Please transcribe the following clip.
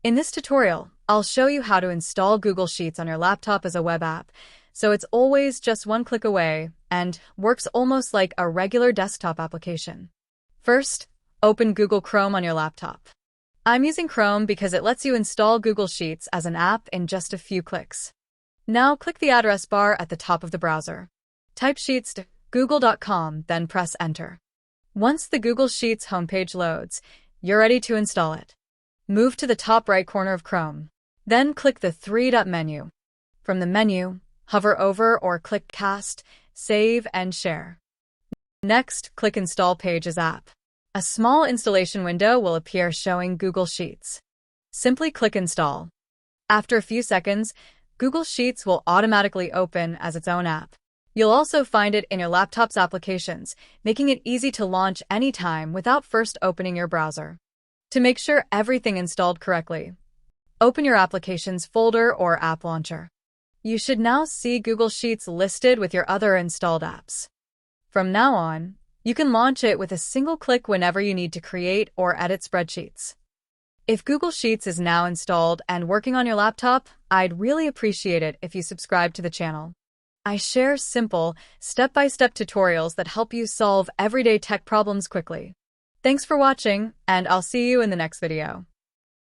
In this tutorial, I'll show you how to install Google Sheets on your laptop as a web app, so it's always just one click away and works almost like a regular desktop application. First, open Google Chrome on your laptop. I'm using Chrome because it lets you install Google Sheets as an app in just a few clicks. Now click the address bar at the top of the browser. Type sheets.google.com, then press enter. Once the Google Sheets homepage loads, you're ready to install it. Move to the top right corner of Chrome. Then click the three-dot menu. From the menu, hover over or click Cast, Save, and Share. Next, click Install Pages app. A small installation window will appear showing Google Sheets. Simply click Install. After a few seconds, Google Sheets will automatically open as its own app. You'll also find it in your laptop's applications, making it easy to launch anytime without first opening your browser. To make sure everything installed correctly, open your Applications folder or App Launcher. You should now see Google Sheets listed with your other installed apps. From now on, you can launch it with a single click whenever you need to create or edit spreadsheets. If Google Sheets is now installed and working on your laptop, I'd really appreciate it if you subscribe to the channel. I share simple, step-by-step tutorials that help you solve everyday tech problems quickly. Thanks for watching, and I'll see you in the next video.